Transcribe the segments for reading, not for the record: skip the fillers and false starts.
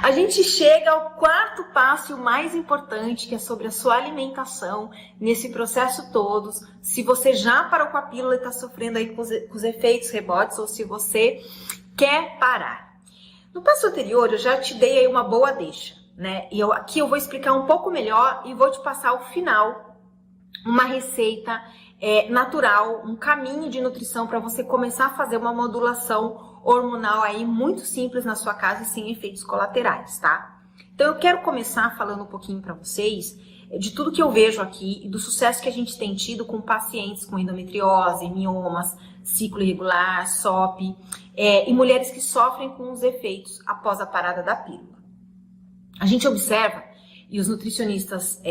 A gente chega ao quarto passo e o mais importante, que é sobre a sua alimentação nesse processo todo. Se você já parou com a pílula e está sofrendo aí com os efeitos rebotes ou se você quer parar. No passo anterior eu já te dei aí uma boa deixa, né? E aqui eu vou explicar um pouco melhor e vou te passar ao final uma receita natural, um caminho de nutrição para você começar a fazer uma modulação hormonal aí muito simples na sua casa e sem efeitos colaterais, tá? Então eu quero começar falando um pouquinho para vocês de tudo que eu vejo aqui e do sucesso que a gente tem tido com pacientes com endometriose, miomas, ciclo irregular, SOP e mulheres que sofrem com os efeitos após a parada da pílula. A gente observa, e os nutricionistas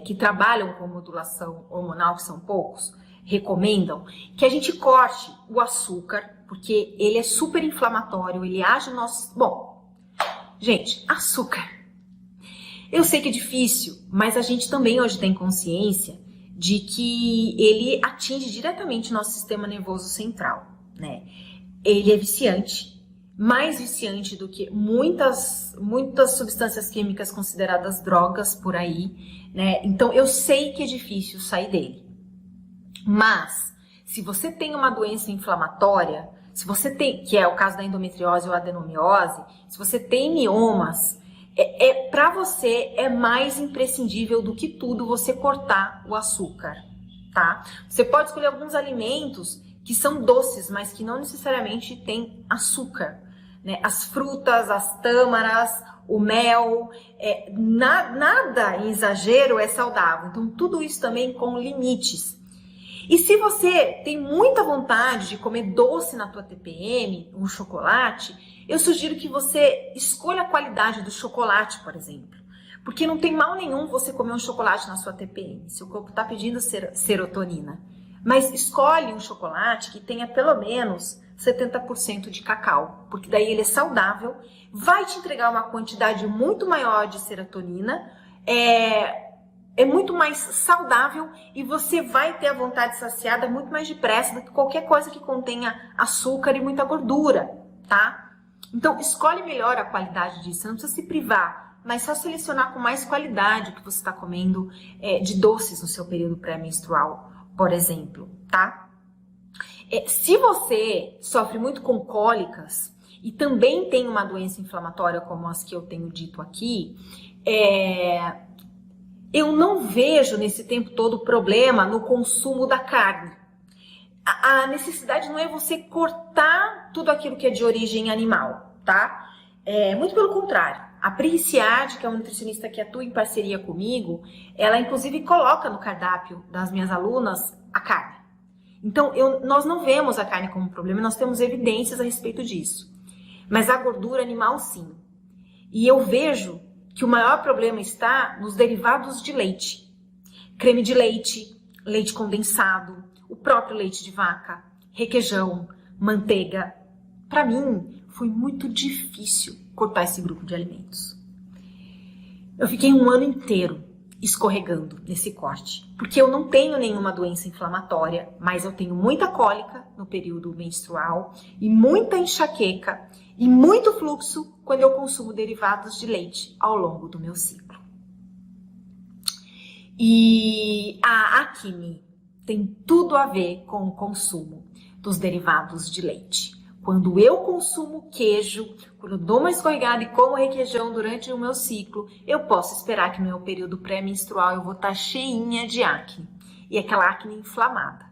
que trabalham com modulação hormonal, que são poucos, recomendam que a gente corte o açúcar, porque ele é super inflamatório, ele age no nosso... Bom, gente, açúcar. Eu sei que é difícil, mas a gente também hoje tem consciência de que ele atinge diretamente o nosso sistema nervoso central, né? Ele é viciante, mais viciante do que muitas substâncias químicas consideradas drogas por aí, né? Então eu sei que é difícil sair dele. Mas se você tem uma doença inflamatória, se você tem, que é o caso da endometriose ou adenomiose, se você tem miomas, para você é mais imprescindível do que tudo você cortar o açúcar, tá? Você pode escolher alguns alimentos que são doces, mas que não necessariamente têm açúcar, né? As frutas, as tâmaras, o mel, nada em exagero é saudável. Então tudo isso também com limites. E se você tem muita vontade de comer doce na tua TPM, um chocolate, eu sugiro que você escolha a qualidade do chocolate, por exemplo. Porque não tem mal nenhum você comer um chocolate na sua TPM, seu corpo está pedindo serotonina. Mas escolhe um chocolate que tenha pelo menos 70% de cacau, porque daí ele é saudável, vai te entregar uma quantidade muito maior de serotonina, é muito mais saudável e você vai ter a vontade saciada muito mais depressa do que qualquer coisa que contenha açúcar e muita gordura, tá? Então, escolhe melhor a qualidade disso, você não precisa se privar, mas só selecionar com mais qualidade o que você está comendo de doces no seu período pré-menstrual, por exemplo, tá? Se você sofre muito com cólicas e também tem uma doença inflamatória como as que eu tenho dito aqui, eu não vejo nesse tempo todo problema no consumo da carne. A necessidade não é você cortar tudo aquilo que é de origem animal, tá? Muito pelo contrário. A Pri Ricciardi, que é uma nutricionista que atua em parceria comigo, ela inclusive coloca no cardápio das minhas alunas a carne. Então, nós não vemos a carne como problema, nós temos evidências a respeito disso. Mas a gordura animal, sim. E eu vejo que o maior problema está nos derivados de leite. Creme de leite, leite condensado, o próprio leite de vaca, requeijão, manteiga. Para mim, foi muito difícil cortar esse grupo de alimentos. Eu fiquei um ano inteiro escorregando nesse corte, porque eu não tenho nenhuma doença inflamatória, mas eu tenho muita cólica no período menstrual e muita enxaqueca e muito fluxo quando eu consumo derivados de leite ao longo do meu ciclo. E a acne tem tudo a ver com o consumo dos derivados de leite. Quando eu consumo queijo, quando eu dou uma escorregada e como requeijão durante o meu ciclo, eu posso esperar que no meu período pré-menstrual eu vou estar cheinha de acne. E aquela acne inflamada.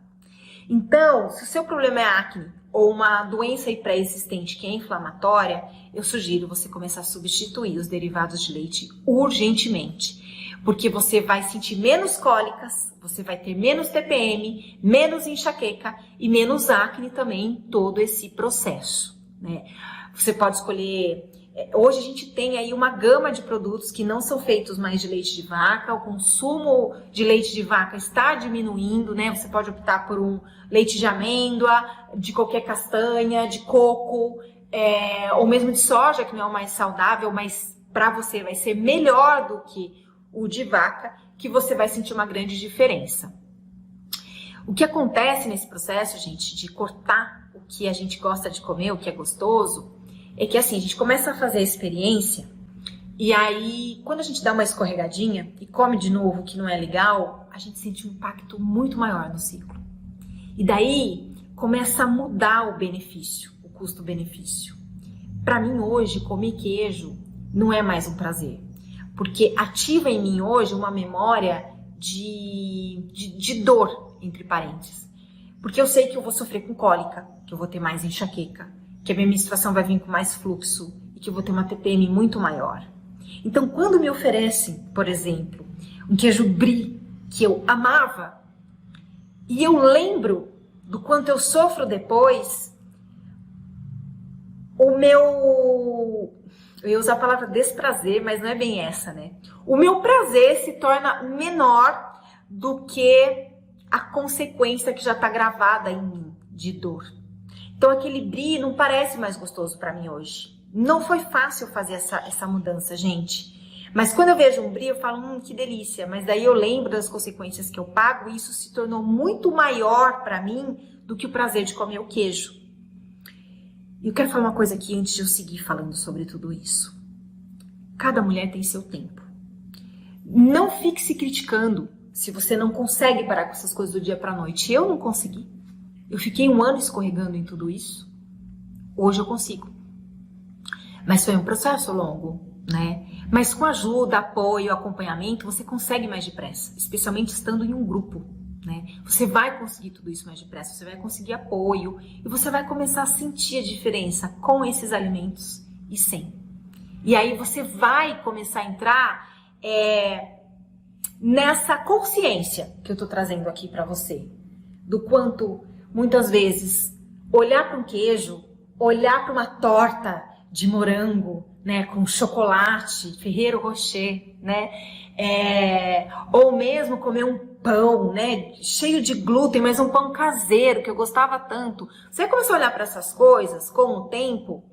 Então, se o seu problema é acne ou uma doença pré-existente que é inflamatória, eu sugiro você começar a substituir os derivados de leite urgentemente. Porque você vai sentir menos cólicas, você vai ter menos TPM, menos enxaqueca e menos acne também em todo esse processo, né? Você pode escolher... Hoje a gente tem aí uma gama de produtos que não são feitos mais de leite de vaca, o consumo de leite de vaca está diminuindo, né? Você pode optar por um leite de amêndoa, de qualquer castanha, de coco, ou mesmo de soja, que não é o mais saudável, mas para você vai ser melhor do que o de vaca, que você vai sentir uma grande diferença. O que acontece nesse processo, gente, de cortar o que a gente gosta de comer, o que é gostoso, é que assim, a gente começa a fazer a experiência E aí, quando a gente dá uma escorregadinha e come de novo, que não é legal, a gente sente um impacto muito maior no ciclo. E daí, começa a mudar o benefício, o custo-benefício. Para mim, hoje, comer queijo não é mais um prazer. Porque ativa em mim hoje uma memória de dor, entre parênteses. Porque eu sei que eu vou sofrer com cólica, que eu vou ter mais enxaqueca, que a minha menstruação vai vir com mais fluxo e que eu vou ter uma TPM muito maior. Então, quando me oferecem, por exemplo, um queijo brie que eu amava e eu lembro do quanto eu sofro depois, eu ia usar a palavra desprazer, mas não é bem essa, né? O meu prazer se torna menor do que a consequência que já está gravada em mim de dor. Então aquele brie não parece mais gostoso para mim hoje. Não foi fácil fazer essa mudança, gente. Mas quando eu vejo um brie, eu falo, que delícia. Mas daí eu lembro das consequências que eu pago e isso se tornou muito maior para mim do que o prazer de comer o queijo. E eu quero falar uma coisa aqui antes de eu seguir falando sobre tudo isso. Cada mulher tem seu tempo. Não fique se criticando se você não consegue parar com essas coisas do dia para a noite. Eu não consegui. Eu fiquei 1 ano escorregando em tudo isso. Hoje eu consigo. Mas foi um processo longo, né? Mas com ajuda, apoio, acompanhamento, você consegue mais depressa. Especialmente estando em um grupo, né? Você vai conseguir tudo isso mais depressa. Você vai conseguir apoio. E você vai começar a sentir a diferença com esses alimentos e sem. E aí você vai começar a entrar nessa consciência que eu tô trazendo aqui para você. Do quanto, muitas vezes, olhar para um queijo, olhar para uma torta de morango, né, com chocolate, Ferrero Rocher, né, ou mesmo comer um pão, né, cheio de glúten, mas um pão caseiro, que eu gostava tanto. Você vai começar a olhar para essas coisas com o tempo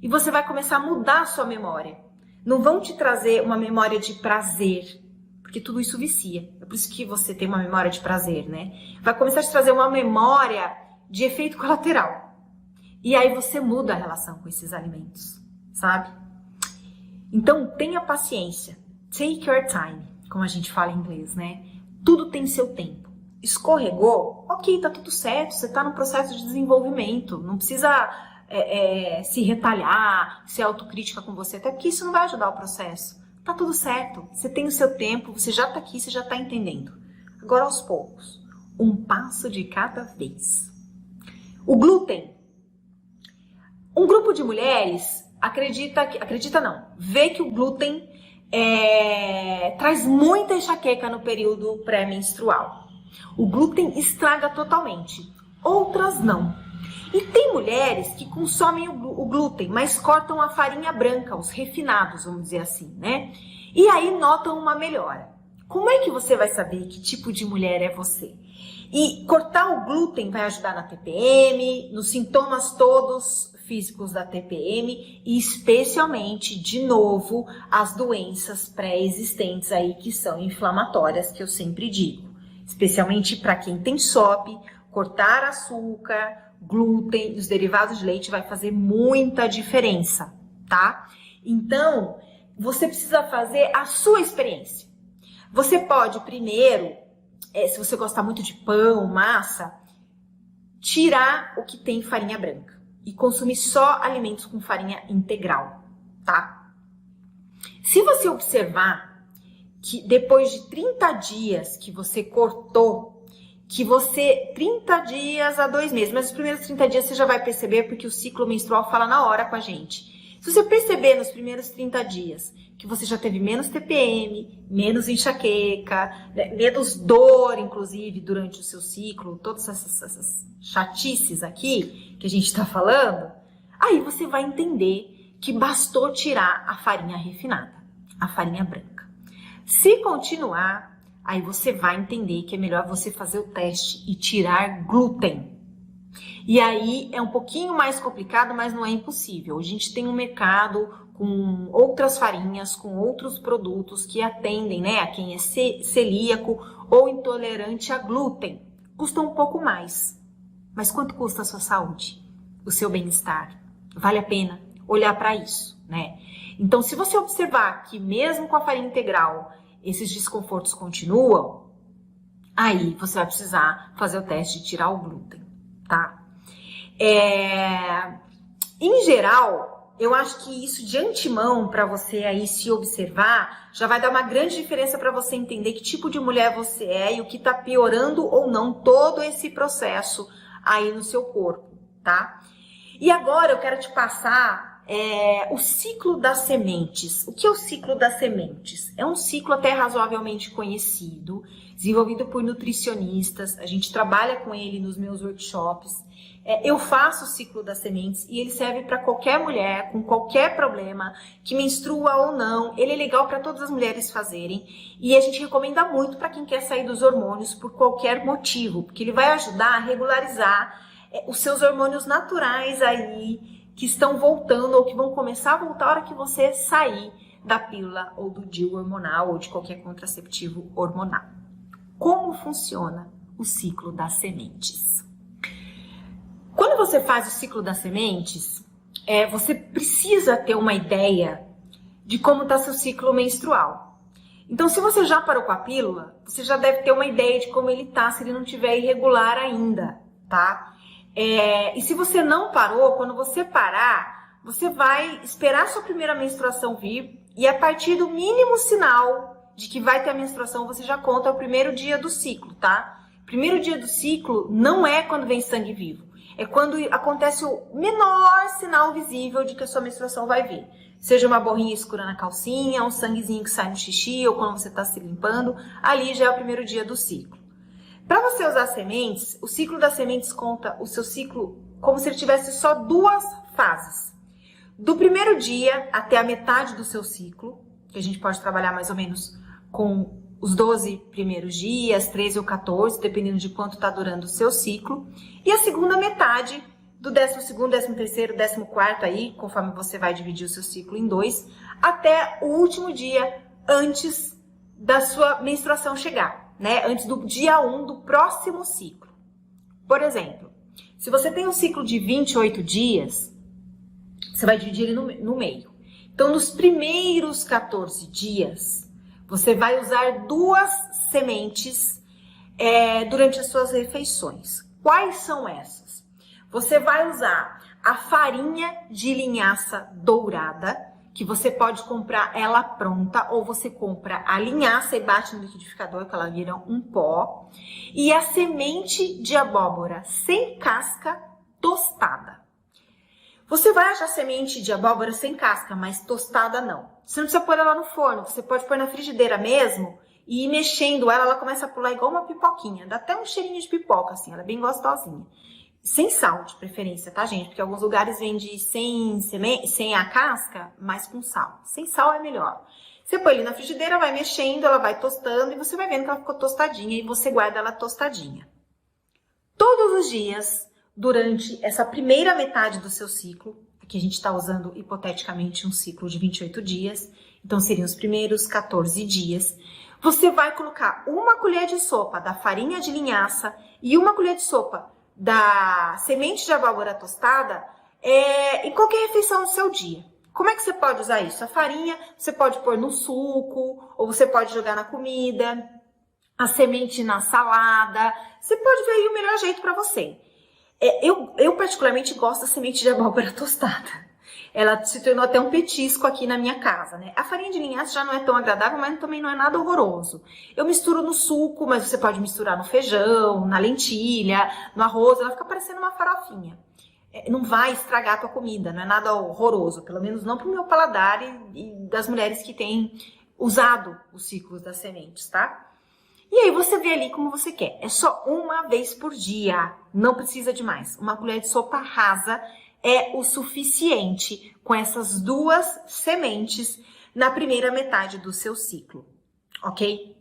e você vai começar a mudar a sua memória. Não vão te trazer uma memória de prazer, porque tudo isso vicia. É por isso que você tem uma memória de prazer, né? Vai começar a te trazer uma memória de efeito colateral. E aí você muda a relação com esses alimentos, sabe? Então, tenha paciência. Take your time, como a gente fala em inglês, né? Tudo tem seu tempo. Escorregou? Ok, tá tudo certo. Você tá no processo de desenvolvimento. Não precisa se retalhar, ser autocrítica com você, até porque isso não vai ajudar o processo. Tá tudo certo. Você tem o seu tempo, você já tá aqui, você já tá entendendo. Agora, aos poucos. Um passo de cada vez. O glúten. Um grupo de mulheres vê que o glúten traz muita enxaqueca no período pré-menstrual. O glúten estraga totalmente, outras não. E tem mulheres que consomem o glúten, mas cortam a farinha branca, os refinados, vamos dizer assim, né? E aí notam uma melhora. Como é que você vai saber que tipo de mulher é você? E cortar o glúten vai ajudar na TPM, nos sintomas todos físicos da TPM e especialmente, de novo, as doenças pré-existentes aí que são inflamatórias, que eu sempre digo. Especialmente para quem tem SOP, cortar açúcar, glúten e os derivados de leite vai fazer muita diferença, tá? Então, você precisa fazer a sua experiência. Você pode primeiro, se você gostar muito de pão, massa, tirar o que tem farinha branca e consumir só alimentos com farinha integral, tá? Se você observar que depois de 30 dias que você cortou, 30 dias a 2 meses, mas os primeiros 30 dias você já vai perceber porque o ciclo menstrual fala na hora com a gente. Se você perceber nos primeiros 30 dias que você já teve menos TPM, menos enxaqueca, menos dor, inclusive, durante o seu ciclo, todas essas chatices aqui que a gente está falando, aí você vai entender que bastou tirar a farinha refinada, a farinha branca. Se continuar, aí você vai entender que é melhor você fazer o teste e tirar glúten. E aí é um pouquinho mais complicado, mas não é impossível. A gente tem um mercado com outras farinhas, com outros produtos que atendem, né, a quem é celíaco ou intolerante a glúten. Custa um pouco mais. Mas quanto custa a sua saúde? O seu bem-estar? Vale a pena? olhar para isso, né? Então, se você observar que mesmo com a farinha integral, esses desconfortos continuam, aí você vai precisar fazer o teste de tirar o glúten, tá? Em geral, eu acho que isso de antemão, para você aí se observar, já vai dar uma grande diferença para você entender que tipo de mulher você é e o que está piorando ou não todo esse processo aí no seu corpo, tá? E agora eu quero te passar o ciclo das sementes. O que é o ciclo das sementes? É um ciclo até razoavelmente conhecido, desenvolvido por nutricionistas. A gente trabalha com ele nos meus workshops. Eu faço o ciclo das sementes e ele serve para qualquer mulher com qualquer problema, que menstrua ou não. Ele é legal para todas as mulheres fazerem e a gente recomenda muito para quem quer sair dos hormônios por qualquer motivo, porque ele vai ajudar a regularizar os seus hormônios naturais aí, que estão voltando ou que vão começar a voltar a hora que você sair da pílula ou do DIU hormonal ou de qualquer contraceptivo hormonal. Como funciona o ciclo das sementes? Quando você faz o ciclo das sementes, você precisa ter uma ideia de como está seu ciclo menstrual. Então, se você já parou com a pílula, você já deve ter uma ideia de como ele tá, se ele não estiver irregular ainda, tá? E se você não parou, quando você parar, você vai esperar sua primeira menstruação vir e a partir do mínimo sinal de que vai ter a menstruação, você já conta o primeiro dia do ciclo, tá? Primeiro dia do ciclo não é quando vem sangue vivo, é quando acontece o menor sinal visível de que a sua menstruação vai vir. Seja uma borrinha escura na calcinha, um sanguezinho que sai no xixi ou quando você está se limpando, ali já é o primeiro dia do ciclo. Para você usar sementes, o ciclo das sementes conta o seu ciclo como se ele tivesse só duas fases. Do primeiro dia até a metade do seu ciclo, que a gente pode trabalhar mais ou menos com os 12 primeiros dias, 13 ou 14, dependendo de quanto está durando o seu ciclo. E a segunda metade, do 12º, 13º, 14º aí, conforme você vai dividir o seu ciclo em dois, até o último dia antes da sua menstruação chegar. Né, antes do dia 1 do próximo ciclo. Por exemplo, se você tem um ciclo de 28 dias, você vai dividir ele no meio. Então, nos primeiros 14 dias, você vai usar duas sementes durante as suas refeições. Quais são essas? Você vai usar a farinha de linhaça dourada, que você pode comprar ela pronta, ou você compra a linhaça e bate no liquidificador, que ela vira um pó. E a semente de abóbora sem casca tostada. Você vai achar semente de abóbora sem casca, mas tostada não. Você não precisa pôr ela no forno, você pode pôr na frigideira mesmo e ir mexendo ela começa a pular igual uma pipoquinha. Dá até um cheirinho de pipoca, assim, ela é bem gostosinha. Sem sal, de preferência, tá, gente? Porque alguns lugares vendem sem a casca, mas com sal. Sem sal é melhor. Você põe ali na frigideira, vai mexendo, ela vai tostando e você vai vendo que ela ficou tostadinha e você guarda ela tostadinha. Todos os dias, durante essa primeira metade do seu ciclo, aqui a gente está usando hipoteticamente um ciclo de 28 dias, então seriam os primeiros 14 dias, você vai colocar uma colher de sopa da farinha de linhaça e uma colher de sopa da semente de abóbora tostada em qualquer refeição do seu dia. Como é que você pode usar isso? A farinha você pode pôr no suco, ou você pode jogar na comida, a semente na salada. Você pode ver aí o melhor jeito para você. Eu particularmente gosto da semente de abóbora tostada. Ela se tornou até um petisco aqui na minha casa, né? A farinha de linhaça já não é tão agradável, mas também não é nada horroroso. Eu misturo no suco, mas você pode misturar no feijão, na lentilha, no arroz, ela fica parecendo uma farofinha. Não vai estragar a tua comida, não é nada horroroso, pelo menos não pro meu paladar e das mulheres que têm usado os ciclos das sementes, tá? E aí você vê ali como você quer. É só uma vez por dia, não precisa de mais. Uma colher de sopa rasa é o suficiente com essas duas sementes na primeira metade do seu ciclo, ok?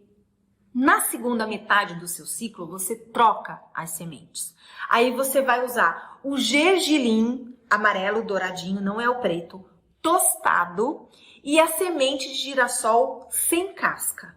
Na segunda metade do seu ciclo, você troca as sementes. Aí você vai usar o gergelim amarelo douradinho, não é o preto, tostado, e a semente de girassol sem casca.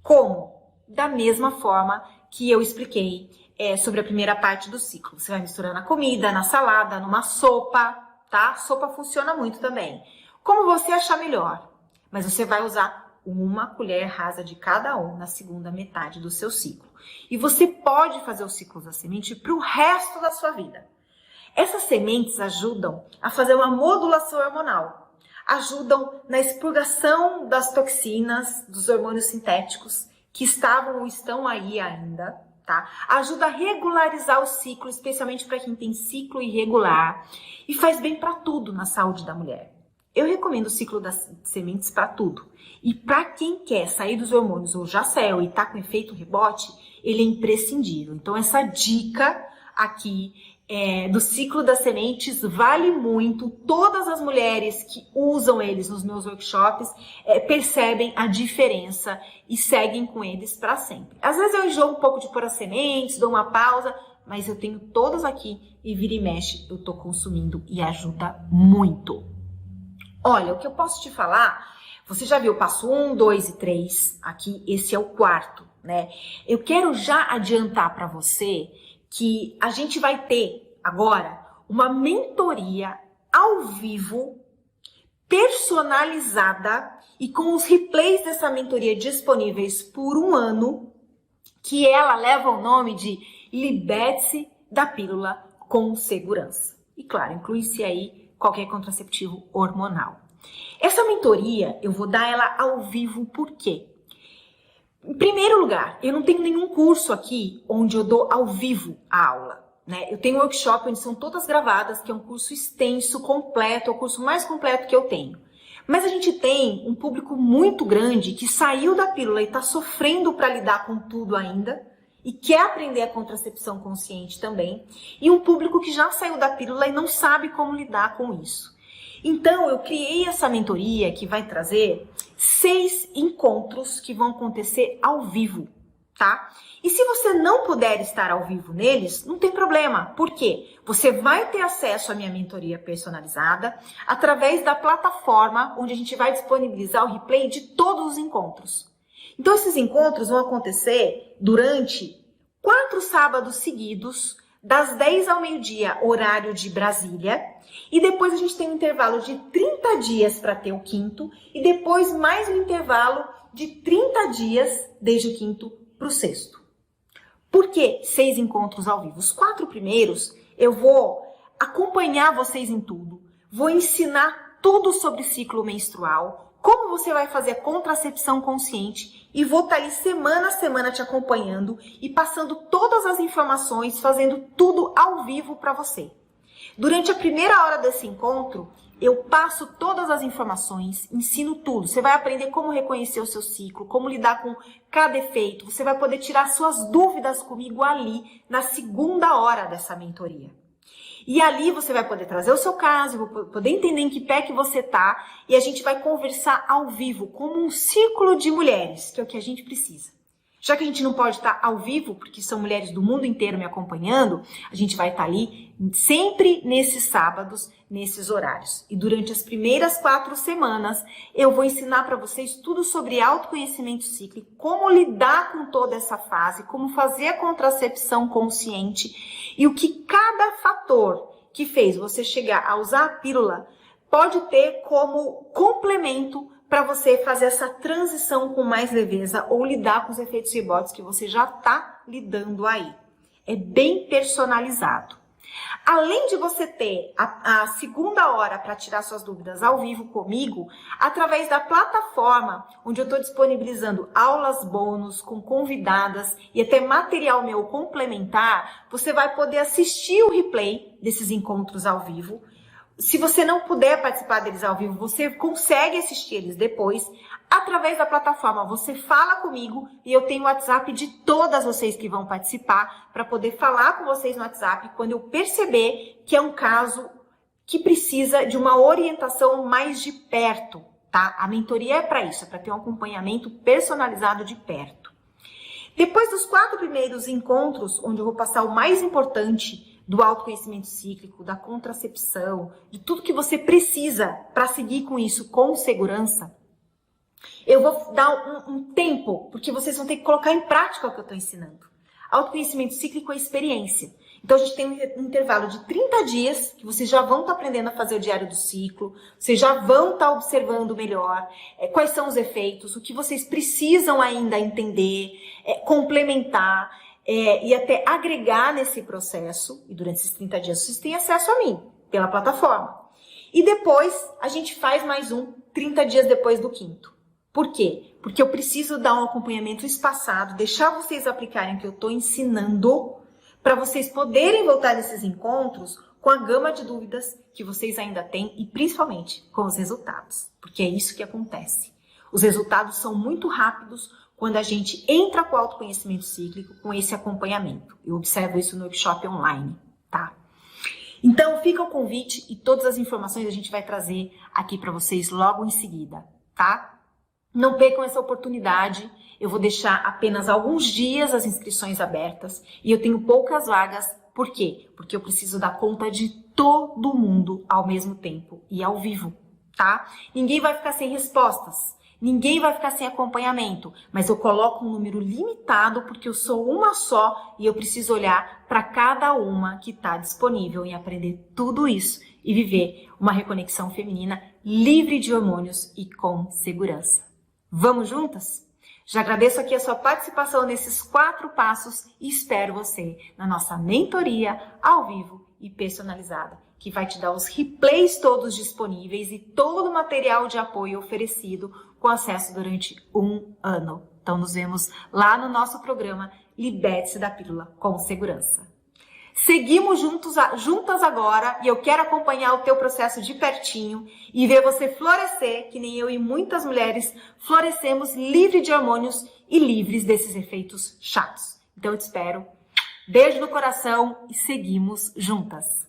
Como? Da mesma forma que eu expliquei sobre a primeira parte do ciclo. Você vai misturar na comida, na salada, numa sopa, tá? Sopa funciona muito também. Como você achar melhor, mas você vai usar uma colher rasa de cada um na segunda metade do seu ciclo. E você pode fazer os ciclos da semente para o resto da sua vida. Essas sementes ajudam a fazer uma modulação hormonal, ajudam na expurgação das toxinas, dos hormônios sintéticos que estavam ou estão aí ainda, tá? Ajuda a regularizar o ciclo, especialmente para quem tem ciclo irregular, e faz bem para tudo na saúde da mulher. Eu recomendo o ciclo das sementes para tudo. E para quem quer sair dos hormônios ou já saiu e está com efeito rebote, ele é imprescindível. Então essa dica aqui do ciclo das sementes vale muito. Todas as mulheres que usam eles nos meus workshops percebem a diferença e seguem com eles para sempre. Às vezes eu enjoo um pouco de pôr as sementes, dou uma pausa, mas eu tenho todas aqui e vira e mexe eu tô consumindo e ajuda muito. Olha, o que eu posso te falar, você já viu o passo 1, 2 e 3, aqui esse é o quarto, né? Eu quero já adiantar para você que a gente vai ter agora uma mentoria ao vivo, personalizada e com os replays dessa mentoria disponíveis por 1 ano, que ela leva o nome de Liberte-se da Pílula com Segurança. E claro, inclui-se aí qualquer contraceptivo hormonal. Essa mentoria, eu vou dar ela ao vivo, por quê? Em primeiro lugar, eu não tenho nenhum curso aqui onde eu dou ao vivo a aula, né? Eu tenho um workshop onde são todas gravadas, que é um curso extenso, completo, é o curso mais completo que eu tenho. Mas a gente tem um público muito grande que saiu da pílula e está sofrendo para lidar com tudo ainda e quer aprender a contracepção consciente também, e um público que já saiu da pílula e não sabe como lidar com isso. Então, eu criei essa mentoria que vai trazer 6 encontros que vão acontecer ao vivo, tá? E se você não puder estar ao vivo neles, não tem problema. Por quê? Você vai ter acesso à minha mentoria personalizada através da plataforma onde a gente vai disponibilizar o replay de todos os encontros. Então, esses encontros vão acontecer durante 4 sábados seguidos, das 10 ao meio-dia, horário de Brasília, e depois a gente tem um intervalo de 30 dias para ter o 5º, e depois mais um intervalo de 30 dias, desde o 5º para o 6º. Por que 6 encontros ao vivo? Os 4 primeiros, eu vou acompanhar vocês em tudo, vou ensinar tudo sobre ciclo menstrual, como você vai fazer a contracepção consciente, e vou estar ali semana a semana te acompanhando e passando todas as informações, fazendo tudo ao vivo para você. Durante a primeira hora desse encontro, eu passo todas as informações, ensino tudo. Você vai aprender como reconhecer o seu ciclo, como lidar com cada efeito. Você vai poder tirar suas dúvidas comigo ali na segunda hora dessa mentoria. E ali você vai poder trazer o seu caso, vou poder entender em que pé que você tá, e a gente vai conversar ao vivo, como um círculo de mulheres, que é o que a gente precisa. Já que a gente não pode estar ao vivo, porque são mulheres do mundo inteiro me acompanhando, a gente vai estar ali sempre nesses sábados, nesses horários. E durante as primeiras 4 semanas, eu vou ensinar para vocês tudo sobre autoconhecimento cíclico, como lidar com toda essa fase, como fazer a contracepção consciente e o que cada fator que fez você chegar a usar a pílula pode ter como complemento para você fazer essa transição com mais leveza ou lidar com os efeitos rebotes que você já está lidando aí. É bem personalizado. Além de você ter a segunda hora para tirar suas dúvidas ao vivo comigo, através da plataforma onde eu estou disponibilizando aulas bônus com convidadas e até material meu complementar, você vai poder assistir o replay desses encontros ao vivo. Se você não puder participar deles ao vivo, você consegue assistir eles depois. Através da plataforma, você fala comigo e eu tenho o WhatsApp de todas vocês que vão participar para poder falar com vocês no WhatsApp quando eu perceber que é um caso que precisa de uma orientação mais de perto, tá? A mentoria é para isso, é para ter um acompanhamento personalizado de perto. Depois dos 4 primeiros encontros, onde eu vou passar o mais importante do autoconhecimento cíclico, da contracepção, de tudo que você precisa para seguir com isso com segurança, eu vou dar um tempo, porque vocês vão ter que colocar em prática o que eu estou ensinando. Autoconhecimento cíclico é experiência. Então, a gente tem um intervalo de 30 dias que vocês já vão estar aprendendo a fazer o diário do ciclo, vocês já vão estar observando melhor quais são os efeitos, o que vocês precisam ainda entender, complementar e até agregar nesse processo. E durante esses 30 dias vocês têm acesso a mim, pela plataforma. E depois, a gente faz mais 30 dias depois do 5º. Por quê? Porque eu preciso dar um acompanhamento espaçado, deixar vocês aplicarem o que eu estou ensinando, para vocês poderem voltar nesses encontros com a gama de dúvidas que vocês ainda têm e principalmente com os resultados, porque é isso que acontece. Os resultados são muito rápidos quando a gente entra com o autoconhecimento cíclico, com esse acompanhamento. Eu observo isso no workshop online, tá? Então, fica o convite e todas as informações a gente vai trazer aqui para vocês logo em seguida, tá? Não percam essa oportunidade. Eu vou deixar apenas alguns dias as inscrições abertas e eu tenho poucas vagas. Por quê? Porque eu preciso dar conta de todo mundo ao mesmo tempo e ao vivo, tá? Ninguém vai ficar sem respostas, ninguém vai ficar sem acompanhamento, mas eu coloco um número limitado porque eu sou uma só e eu preciso olhar para cada uma que está disponível em aprender tudo isso e viver uma reconexão feminina livre de hormônios e com segurança. Vamos juntas? Já agradeço aqui a sua participação nesses 4 passos e espero você na nossa mentoria ao vivo e personalizada, que vai te dar os replays todos disponíveis e todo o material de apoio oferecido com acesso durante 1 ano. Então, nos vemos lá no nosso programa Liberte-se da Pílula com Segurança. Seguimos juntas agora e eu quero acompanhar o teu processo de pertinho e ver você florescer, que nem eu e muitas mulheres florescemos livre de hormônios e livres desses efeitos chatos. Então eu te espero. Beijo no coração e seguimos juntas.